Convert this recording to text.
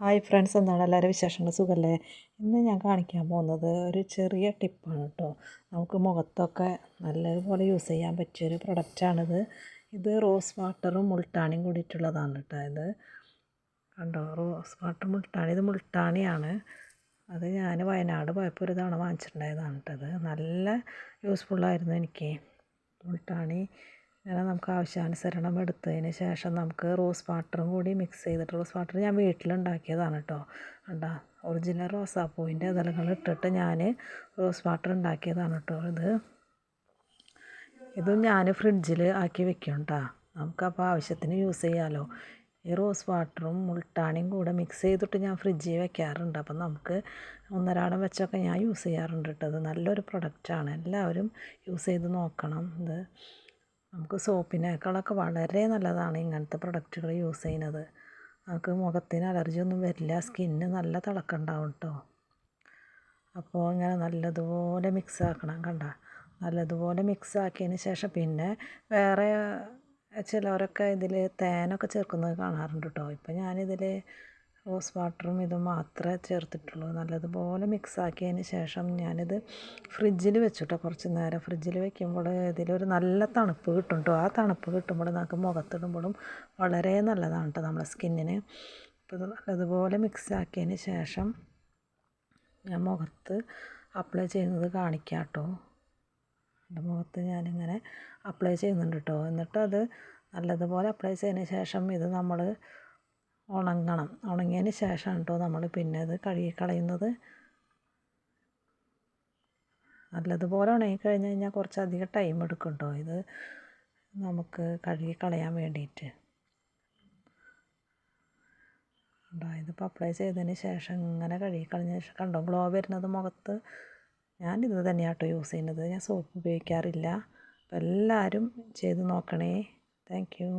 Hi friends, എന്താണ് എല്ലാവരും വിശേഷങ്ങൾ? സുഖമല്ലേ? ഇന്ന് ഞാൻ കാണിക്കാൻ പോകുന്നത് ഒരു ചെറിയ ടിപ്പാണ് കേട്ടോ. നമുക്ക് മുഖത്തൊക്കെ നല്ലതുപോലെ യൂസ് ചെയ്യാൻ പറ്റിയൊരു പ്രൊഡക്റ്റാണിത്. ഇത് റോസ് വാട്ടറും മുൾട്ടാണിയും കൂടിയിട്ടുള്ളതാണ് കേട്ടോ. ഇത് കണ്ടോ, റോസ് വാട്ടർ മുൾട്ടാണി. ഇത് മുൾട്ടാണിയാണ്. അത് ഞാൻ വയനാട് പോയപ്പോൾ ഒരു തവണ വാങ്ങിച്ചിട്ടുണ്ടായതാണ് കേട്ടോ. അത് നല്ല യൂസ്ഫുള്ളായിരുന്നു എനിക്ക്. മുൾട്ടാണി ഇങ്ങനെ നമുക്ക് ആവശ്യാനുസരണം എടുത്തതിന് ശേഷം നമുക്ക് റോസ് വാട്ടറും കൂടി മിക്സ് ചെയ്തിട്ട്, റോസ് വാട്ടർ ഞാൻ വീട്ടിലുണ്ടാക്കിയതാണ് കേട്ടോ. കണ്ടോ, ഒറിജിനൽ റോസാപ്പൂവിൻ്റെ ഇതളുകൾ ഇട്ടിട്ട് ഞാൻ റോസ് വാട്ടർ ഉണ്ടാക്കിയതാണ് കേട്ടോ. ഇതും ഞാൻ ഫ്രിഡ്ജിൽ ആക്കി വെക്കും കേട്ടോ. നമുക്കപ്പോൾ ആവശ്യത്തിന് യൂസ് ചെയ്യാമല്ലോ. ഈ റോസ് വാട്ടറും മുൾട്ടാണിയും കൂടെ മിക്സ് ചെയ്തിട്ട് ഞാൻ ഫ്രിഡ്ജിൽ വെക്കാറുണ്ട്. അപ്പം നമുക്ക് ഒന്നരാടം വെച്ചൊക്കെ ഞാൻ യൂസ് ചെയ്യാറുണ്ട് കേട്ടോ. ഇത് നല്ലൊരു പ്രൊഡക്റ്റാണ്, എല്ലാവരും യൂസ് ചെയ്ത് നോക്കണം. ഇത് നമുക്ക് സോപ്പിനേക്കാളൊക്കെ വളരെ നല്ലതാണ് ഇങ്ങനത്തെ പ്രൊഡക്റ്റുകൾ യൂസ് ചെയ്യുന്നത്. നമുക്ക് മുഖത്തിന് അലർജി ഒന്നും വരില്ല, സ്കിന്ന് നല്ല തിളക്കം ഉണ്ടാവും കേട്ടോ. അപ്പോൾ ഇങ്ങനെ നല്ലതുപോലെ മിക്സ് ആക്കണം. കണ്ട, നല്ലതുപോലെ മിക്സ് ആക്കിയതിന് ശേഷം പിന്നെ വേറെ ചിലവരൊക്കെ ഇതിൽ തേനൊക്കെ ചേർക്കുന്നത് കാണാറുണ്ട് കേട്ടോ. ഇപ്പം ഞാനിതിൽ റോസ് വാട്ടറും ഇതും മാത്രമേ ചേർത്തിട്ടുള്ളൂ. നല്ലതുപോലെ മിക്സ് ആക്കിയതിന് ശേഷം ഞാനിത് ഫ്രിഡ്ജിൽ വെച്ചു കേട്ടോ. കുറച്ച് നേരം ഫ്രിഡ്ജിൽ വെക്കുമ്പോൾ ഇതിലൊരു നല്ല തണുപ്പ് കിട്ടും കേട്ടോ. ആ തണുപ്പ് കിട്ടുമ്പോൾ നമുക്ക് മുഖത്തിടുമ്പോഴും വളരെ നല്ലതാണ് കേട്ടോ നമ്മുടെ സ്കിന്നിന്. അപ്പോൾ ഇത് നല്ലതുപോലെ മിക്സ് ആക്കിയതിന് ശേഷം ഞാൻ മുഖത്ത് അപ്ലൈ ചെയ്യുന്നത് കാണിക്കാം കേട്ടോ. എൻ്റെ മുഖത്ത് ഞാനിങ്ങനെ അപ്ലൈ ചെയ്യുന്നുണ്ട് കേട്ടോ. എന്നിട്ടത് നല്ലതുപോലെ അപ്ലൈ ചെയ്തതിന് ശേഷം ഇത് നമ്മൾ ഉണങ്ങണം. ഉണങ്ങിയതിന് ശേഷമാണ് കേട്ടോ നമ്മൾ പിന്നെ ഇത് കഴുകി കളയുന്നത്. നല്ലതുപോലെ ഉണങ്ങിക്കഴിഞ്ഞ് കഴിഞ്ഞാൽ കുറച്ചധികം ടൈം എടുക്കും കേട്ടോ ഇത് നമുക്ക് കഴുകി കളയാൻ വേണ്ടിയിട്ട്. ഇതിപ്പോൾ അപ്ലൈ ചെയ്തതിന് ശേഷം ഇങ്ങനെ കഴുകി കളഞ്ഞ ശേഷം കണ്ടോ ഗ്ലോ വരുന്നത് മുഖത്ത്. ഞാനിത് തന്നെയാണ് കേട്ടോ യൂസ് ചെയ്യുന്നത്. ഞാൻ സോപ്പ് ഉപയോഗിക്കാറില്ല. അപ്പോൾ എല്ലാവരും ചെയ്ത് നോക്കണേ. Thank you.